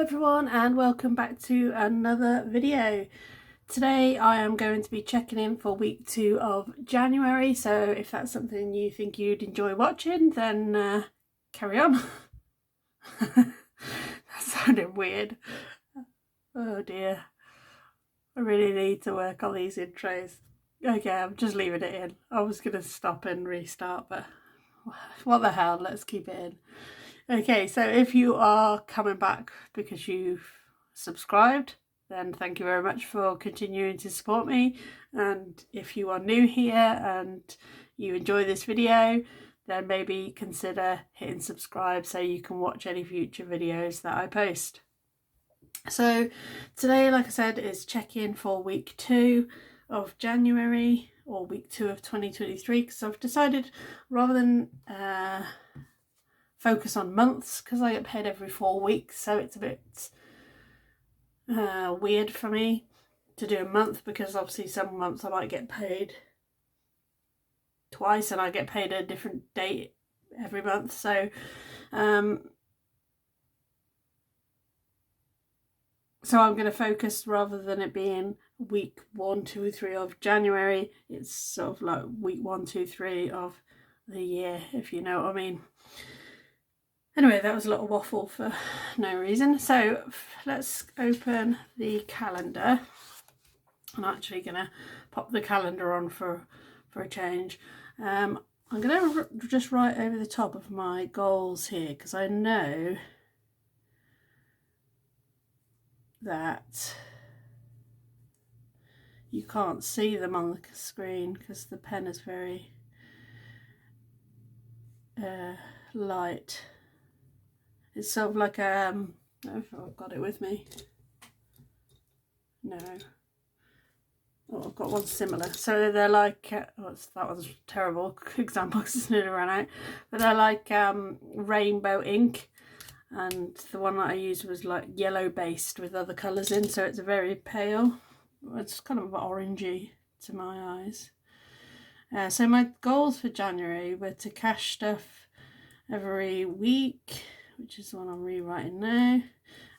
everyone, and welcome back to another video. Today I am going to be checking in for week 2 of January, so if that's something you think you'd enjoy watching, then carry on. That sounded weird. Oh dear, I really need to work on these intros. Okay, I'm just leaving it in. I was going to stop and restart, but what the hell, let's keep it in. Okay, so if you are coming back because you've subscribed, then thank you very much for continuing to support me. And if you are new here and you enjoy this video, then maybe consider hitting subscribe so you can watch any future videos that I post. So today, like I said, is check-in for week 2 of January, or week 2 of 2023, because I've decided rather than focus on months, because I get paid every 4 weeks, so it's a bit weird for me to do a month, because obviously some months I might get paid twice and I get paid a different date every month. So I'm going to focus, rather than it being week 1, 2, 3 of January, it's sort of like week 1, 2, 3 of the year, if you know what I mean. Anyway, that was a little waffle for no reason. So let's open the calendar. I'm actually going to pop the calendar on for a change. I'm going to just write over the top of my goals here, because I know that you can't see them on the screen because the pen is very light. It's sort of like I don't know if I've got it with me. No. Oh, I've got one similar. So they're like, that was a terrible example because it's nearly run out. But they're like rainbow ink, and the one that I used was like yellow based with other colours in, so it's very pale. It's kind of orangey to my eyes. So my goals for January were to cash stuff every week, which is the one I'm rewriting now,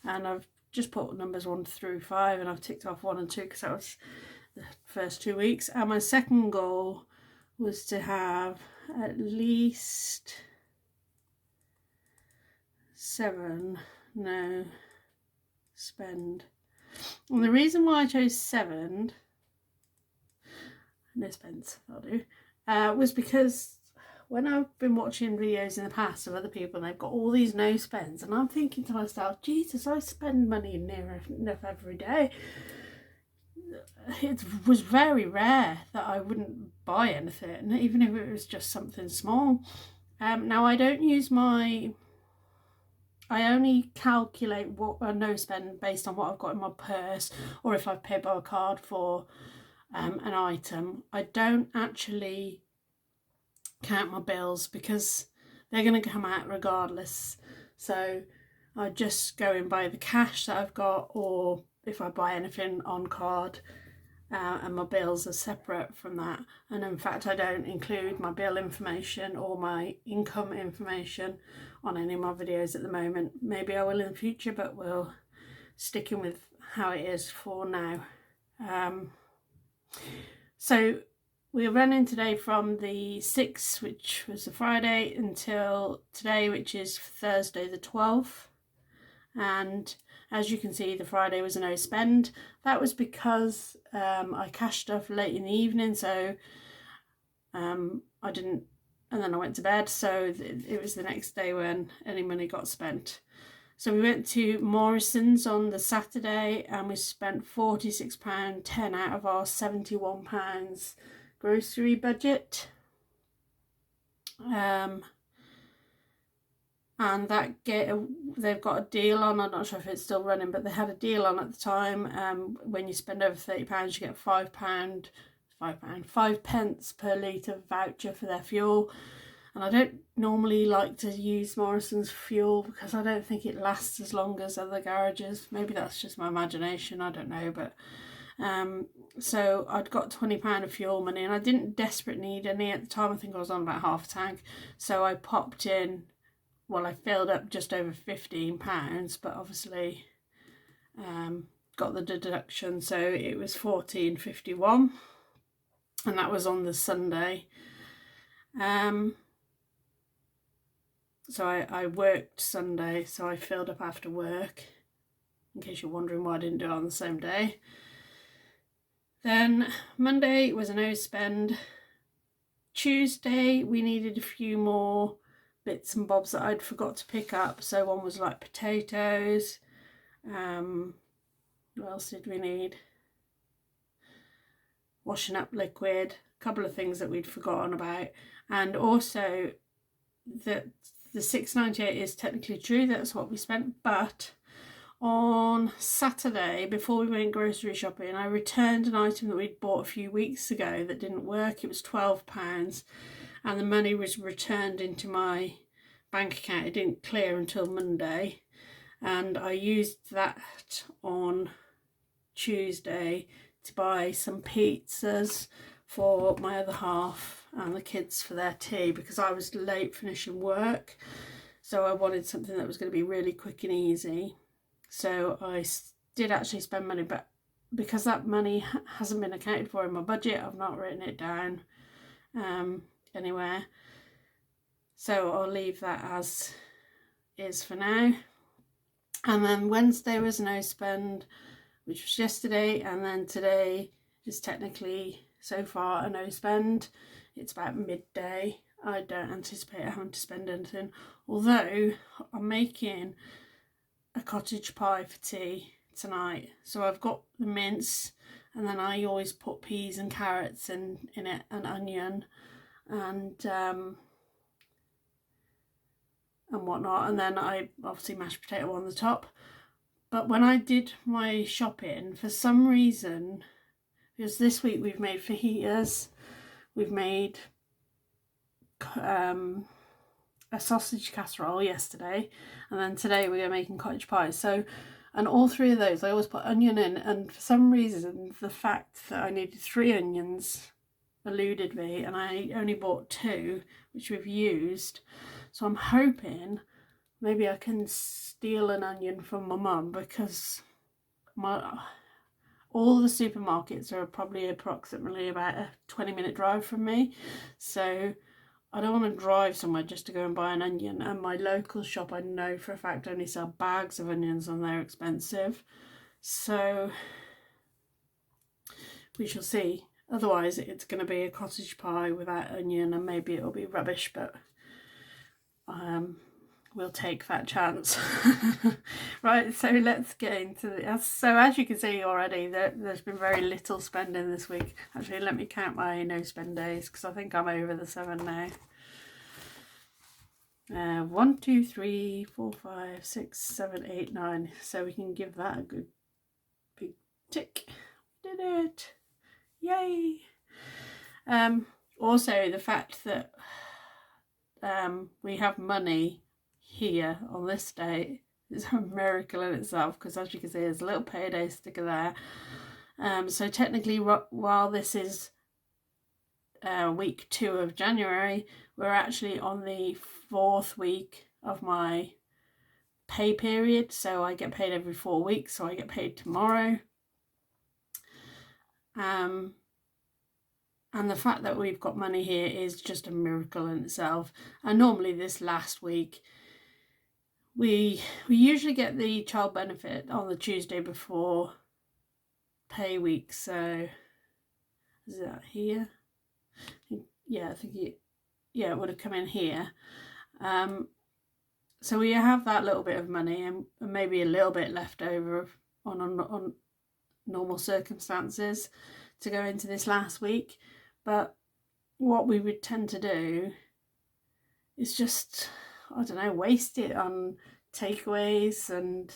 and I've just put numbers 1 through 5, and I've ticked off 1 and 2 because that was the first 2 weeks. And my second goal was to have at least 7 spend. And the reason why I chose 7 no spends, that'll do, was because when I've been watching videos in the past of other people and they've got all these no spends, and I'm thinking to myself, Jesus, I spend money near enough every day. It was very rare that I wouldn't buy anything, even if it was just something small. Now I don't use I only calculate what a no spend based on what I've got in my purse, or if I've paid by a card for an item. I don't actually count my bills because they're going to come out regardless. So I just go in by the cash that I've got, or if I buy anything on card, and my bills are separate from that. And in fact, I don't include my bill information or my income information on any of my videos at the moment. Maybe I will in the future, but we'll stick in with how it is for now. So we're running today from the 6th, which was the Friday, until today, which is Thursday the 12th. And as you can see, the Friday was a no spend. That was because I cashed stuff late in the evening, so I didn't, and then I went to bed, so it was the next day when any money got spent. So we went to Morrison's on the Saturday, and we spent £46.10 out of our £71 grocery budget. And that they've got a deal on. I'm not sure if it's still running, but they had a deal on at the time. When you spend over £30, you get £5 pence per litre voucher for their fuel. And I don't normally like to use Morrison's fuel because I don't think it lasts as long as other garages. Maybe that's just my imagination, I don't know. But so I'd got £20 of fuel money, and I didn't desperately need any at the time. I think I was on about half a tank. So I popped in, well, I filled up just over £15, but obviously got the deduction, so it was £14.51, and that was on the Sunday. So I worked Sunday, so I filled up after work, in case you're wondering why I didn't do it on the same day. Then Monday was a no spend. Tuesday we needed a few more bits and bobs that I'd forgot to pick up. So one was like potatoes. What else did we need? Washing up liquid, a couple of things that we'd forgotten about, and also that the £6.98 is technically true, that's what we spent, but on Saturday, before we went grocery shopping, I returned an item that we'd bought a few weeks ago that didn't work. It was £12, and the money was returned into my bank account. It didn't clear until Monday, and I used that on Tuesday to buy some pizzas for my other half and the kids for their tea, because I was late finishing work, so I wanted something that was going to be really quick and easy. So I did actually spend money, but because that money hasn't been accounted for in my budget, I've not written it down anywhere, so I'll leave that as is for now. And then Wednesday was no spend, which was yesterday, and then today is technically so far a no spend. It's about midday. I don't anticipate having to spend anything, although I'm making a cottage pie for tea tonight. So I've got the mince, and then I always put peas and carrots in it, and onion and whatnot, and then I obviously mashed potato on the top. But when I did my shopping, for some reason, because this week we've made fajitas, we've made a sausage casserole yesterday, and then today we are making cottage pie. So, and all three of those I always put onion in, and for some reason the fact that I needed 3 onions eluded me, and I only bought 2, which we've used. So I'm hoping maybe I can steal an onion from my mum, because all the supermarkets are probably approximately about a 20-minute drive from me, so I don't want to drive somewhere just to go and buy an onion. And my local shop, I know for a fact, only sell bags of onions, and they're expensive, so we shall see. Otherwise it's going to be a cottage pie without onion, and maybe it'll be rubbish, but we'll take that chance. Right, so let's get into it. So as you can see already, there's been very little spending this week. Actually, let me count my no spend days, because I think I'm over the 7 now. 1, 2, 3, 4, 5, 6, 7, 8, 9. So we can give that a good big tick. Did it! Yay! Also, the fact that we have money here on this day is a miracle in itself, because as you can see, there's a little payday sticker there. So technically, while this is week 2 of January, we're actually on the 4th week of my pay period. So I get paid every 4 weeks, so I get paid tomorrow. And the fact that we've got money here is just a miracle in itself. And normally this last week, we usually get the child benefit on the Tuesday before pay week. So is that here? Yeah, I think it would have come in here. So we have that little bit of money, and maybe a little bit left over on normal circumstances to go into this last week. But what we would tend to do is just, I don't know, waste it on takeaways, and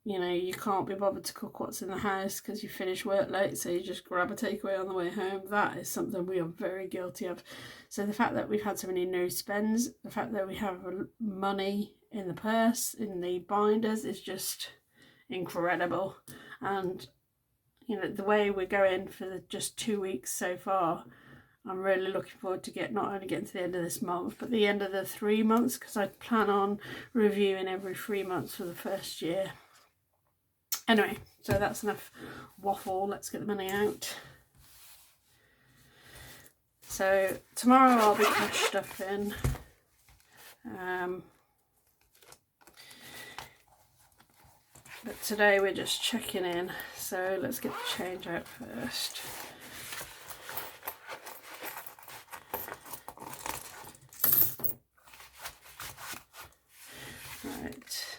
you know, you can't be bothered to cook what's in the house because you finish work late, so you just grab a takeaway on the way home. That is something we are very guilty of. So the fact that we've had so many no spends, the fact that we have money in the purse, in the binders, is just incredible. And you know, the way we're going for just 2 weeks so far, I'm really looking forward to not only getting to the end of this month, but the end of the 3 months, because I plan on reviewing every 3 months for the first year. Anyway, so that's enough waffle. Let's get the money out. So tomorrow I'll be cash stuffing. But today we're just checking in. So let's get the change out first. Right.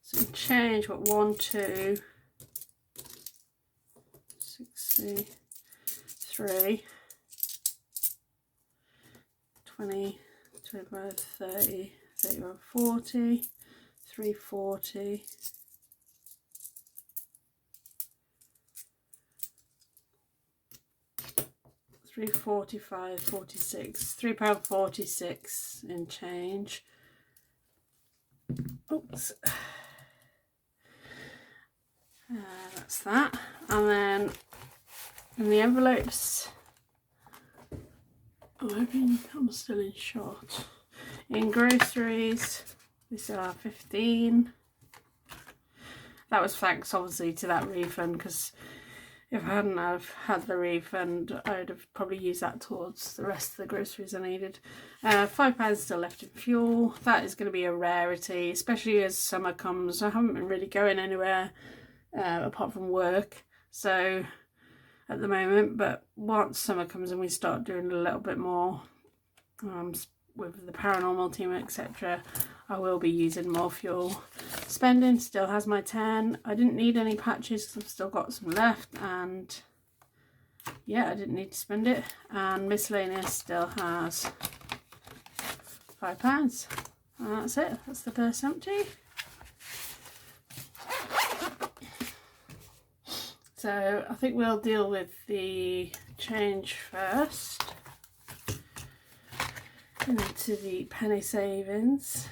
So change, what, 1, 2, 63, 20, 25, 30, 31, 40, 340, 345, 46, £3.46 in change. Oops. That's that. And then in the envelopes, I'm still in short. In groceries, we still have 15. That was thanks obviously to that refund, because if I hadn't have had the refund, I'd have probably used that towards the rest of the groceries I needed. £5 still left in fuel. That is going to be a rarity, especially as summer comes. I haven't been really going anywhere apart from work, so at the moment, but once summer comes and we start doing a little bit more with the paranormal team, etc., I will be using more fuel. Spending still has my 10. I didn't need any patches because I've still got some left, and yeah, I didn't need to spend it. And miscellaneous still has £5, and that's it. That's the purse empty. So I think we'll deal with the change first. Into the penny savings.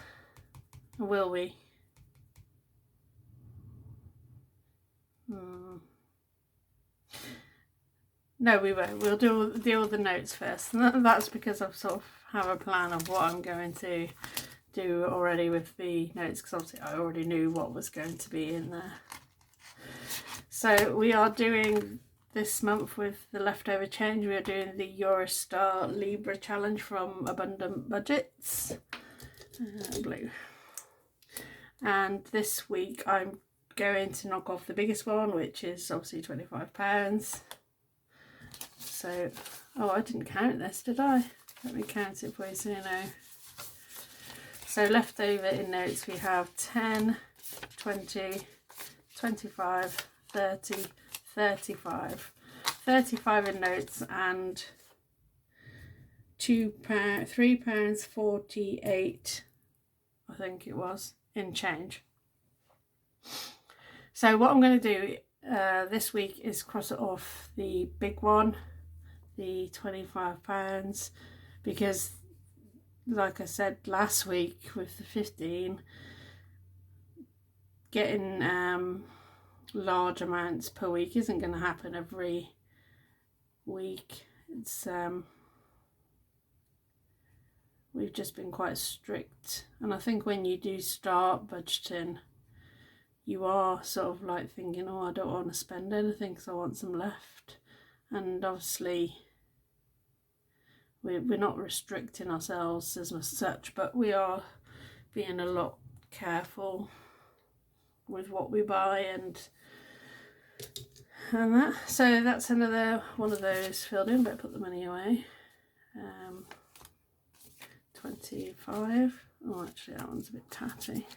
Or will we? No, we won't. We'll deal with the notes first. And that's because I've sort of have a plan of what I'm going to do already with the notes, because obviously I already knew what was going to be in there. So we are doing this month with the leftover change. We are doing the Eurostar Libra challenge from Abundant Budgets, blue. And this week I'm going to knock off the biggest one, which is obviously £25. So, oh, I didn't count this, did I? Let me count it for you so you know. So left over in notes we have 10, 20, 25, 30, 35. 35 in notes and £3.48, I think it was, in change. So what I'm going to do this week is cross it off the big one, the £25, because like I said last week with the 15, getting large amounts per week isn't going to happen every week. It's we've just been quite strict, and I think when you do start budgeting, you are sort of like thinking, oh, I don't want to spend anything because I want some left. And obviously we're not restricting ourselves as such, but we are being a lot careful with what we buy and that. So that's another one of those filled in, but put the money away. 25. Oh, actually that one's a bit tatty.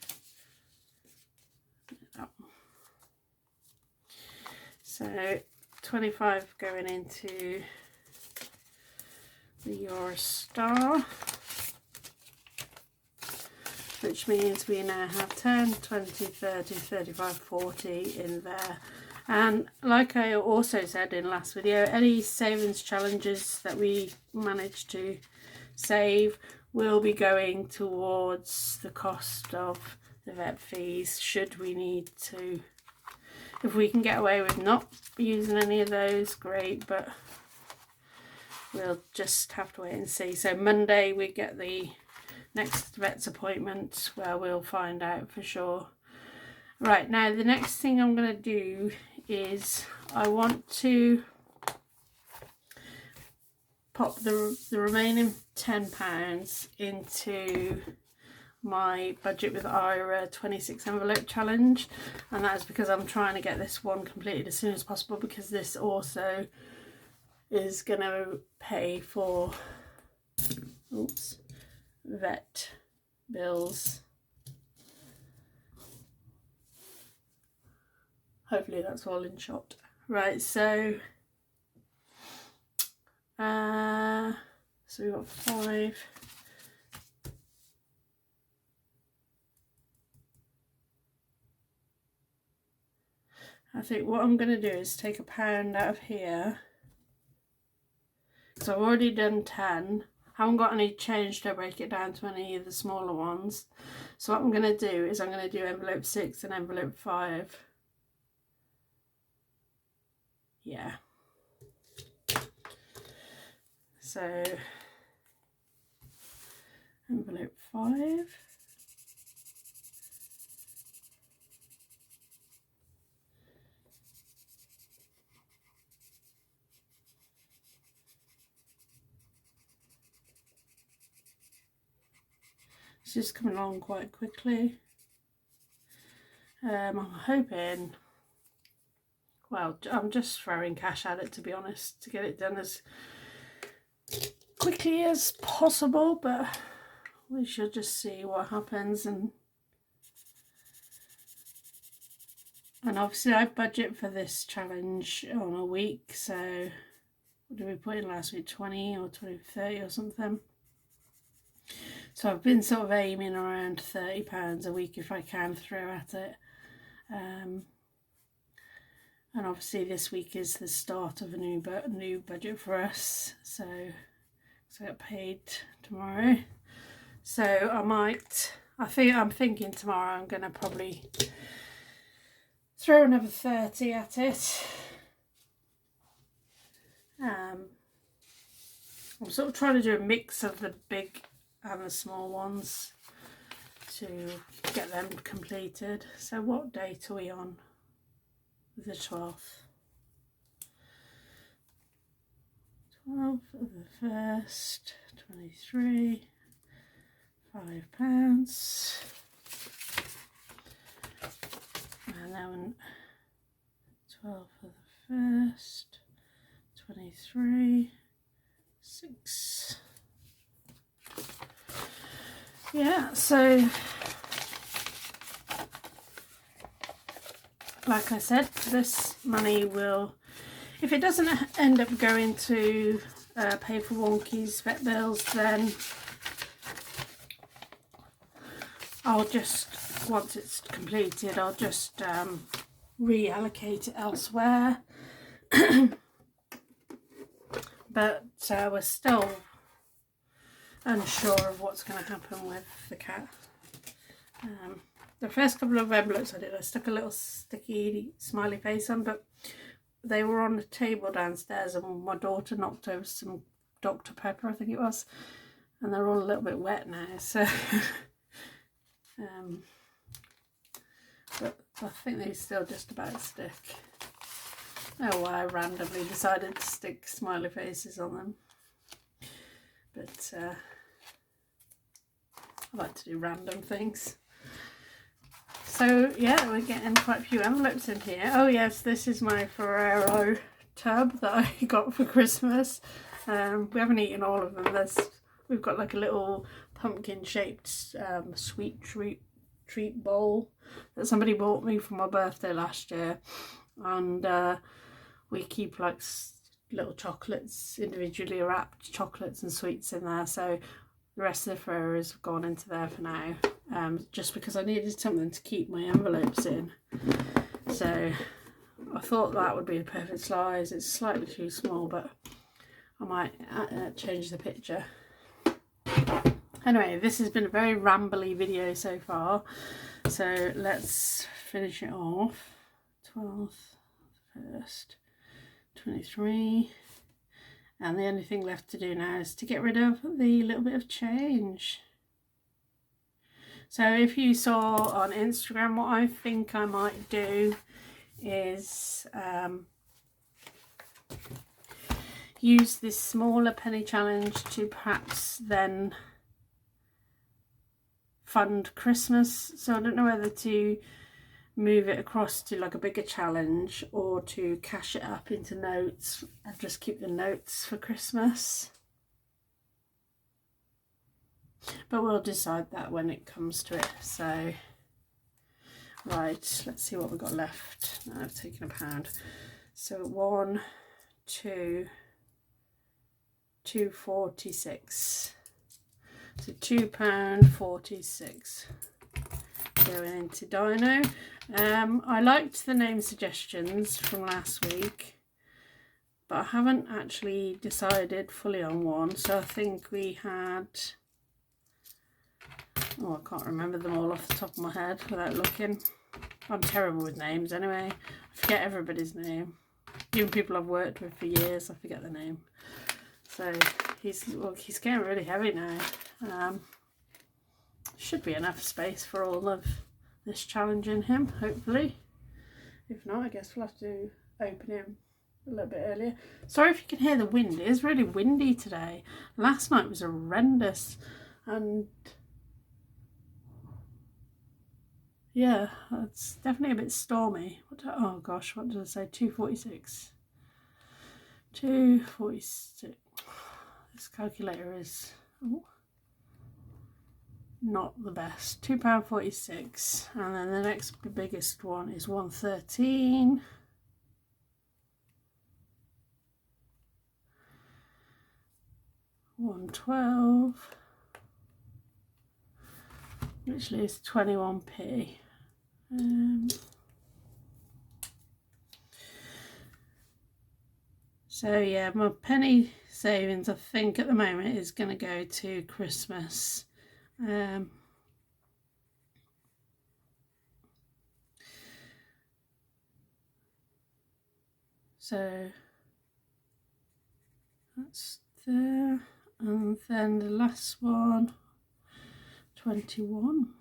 That one. So 25 going into the Eurostar, which means we now have 10, 20, 30, 35, 40 in there. And like I also said in last video, any savings challenges that we manage to save will be going towards the cost of the vet fees, should we need to. If we can get away with not using any of those, great, but we'll just have to wait and see. So Monday we get the next vet's appointment where we'll find out for sure. Right, now the next thing I'm going to do is I want to pop the remaining £10 into my budget with Ira 26 envelope challenge, and that is because I'm trying to get this one completed as soon as possible, because this also is going to pay for vet bills. Hopefully that's all in shot. Right, so we've got 5. I think what I'm going to do is take £1 out of here, because I've already done 10. I haven't got any change to break it down to any of the smaller ones. So what I'm going to do is I'm going to do envelope 6 and envelope 5. Yeah. So envelope 5. It's just coming along quite quickly. I'm hoping, well, I'm just throwing cash at it, to be honest, to get it done as quickly as possible, but we shall just see what happens. And obviously I budget for this challenge on a week, so what did we put in last week, 20 or 30 or something. So I've been sort of aiming around £30 a week if I can throw at it. And obviously this week is the start of a new budget for us, so I get paid tomorrow. So I'm thinking tomorrow I'm going to probably throw another 30 at it. I'm sort of trying to do a mix of the big and the small ones to get them completed. So what date are we on? The 12th. 12th of the 1st, 23, £5. And then 12th of the 1st, 23, 6. Yeah, so like I said, this money will, if it doesn't end up going to pay for Wonky's vet bills, then I'll just, once it's completed, I'll just reallocate it elsewhere. But we're still unsure of what's going to happen with the cat. The first couple of envelopes I stuck a little sticky smiley face on, but they were on the table downstairs and my daughter knocked over some Dr. Pepper, I think it was, and they're all a little bit wet now, so but I think they still just about stick. Oh, well, I randomly decided to stick smiley faces on them, but I like to do random things. So yeah, we're getting quite a few envelopes in here. Oh yes, this is my Ferrero tub that I got for Christmas. We haven't eaten all of them. We've got like a little pumpkin shaped sweet treat bowl that somebody bought me for my birthday last year, and we keep like little chocolates, individually wrapped chocolates and sweets in there. So the rest of the Ferreros have gone into there for now, just because I needed something to keep my envelopes in. So I thought that would be the perfect size. It's slightly too small, but I might change the picture. Anyway, this has been a very rambly video so far, so let's finish it off. 12th, 1st, 23. And the only thing left to do now is to get rid of the little bit of change. So if you saw on Instagram, what I think I might do is use this smaller penny challenge to perhaps then fund Christmas. So I don't know whether to move it across to like a bigger challenge or to cash it up into notes and just keep the notes for Christmas. But we'll decide that when it comes to it. So right, let's see what we've got left. Now I've taken £1. So 1, 2, 2.46. So £2.46 going into Dino. I liked the name suggestions from last week, but I haven't actually decided fully on one. So I think we had, oh, I can't remember them all off the top of my head without looking. I'm terrible with names anyway. I forget everybody's name. Even people I've worked with for years, I forget the name. So he's getting really heavy now. Should be enough space for all of this challenge in him, hopefully. If not, I guess we'll have to open him a little bit earlier. Sorry if you can hear the wind. It is really windy today. Last night was horrendous, and yeah, it's definitely a bit stormy. Oh gosh, what did I say? 2.46. 2.46. This calculator is not the best. £2.46, and then the next biggest one is 1.13. 1.12, which leaves 21p. So yeah, my penny savings, I think at the moment, is going to go to Christmas. So that's there, and then the last one, 21.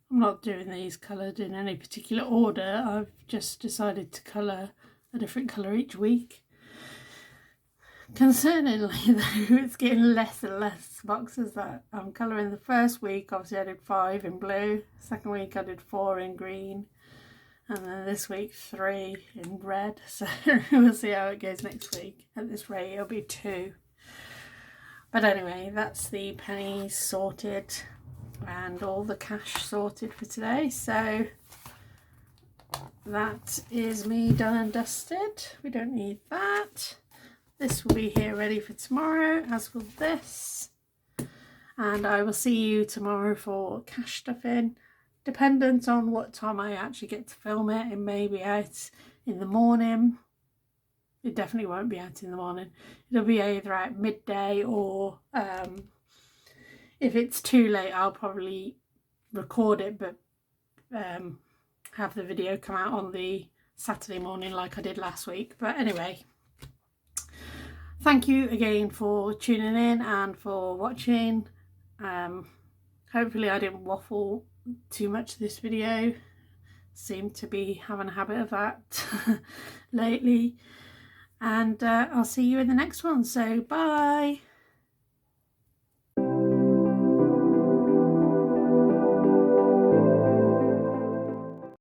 I'm not doing these coloured in any particular order. I've just decided to colour a different colour each week. Concerningly though, it's getting less and less boxes that I'm colouring. The first week obviously I did 5 in blue, second week I did 4 in green, and then this week 3 in red. So we'll see how it goes next week. At this rate it'll be 2. But anyway, that's the pennies sorted and all the cash sorted for today. So that is me done and dusted. We don't need that. This will be here ready for tomorrow, as will this. And I will see you tomorrow for cash stuffing. Dependent on what time I actually get to film it, it may be out in the morning. It definitely won't be out in the morning. It'll be either at midday, or if it's too late, I'll probably record it but have the video come out on the Saturday morning like I did last week. But anyway, thank you again for tuning in and for watching. Hopefully I didn't waffle too much this video. Seem to be having a habit of that lately. And I'll see you in the next one. So bye.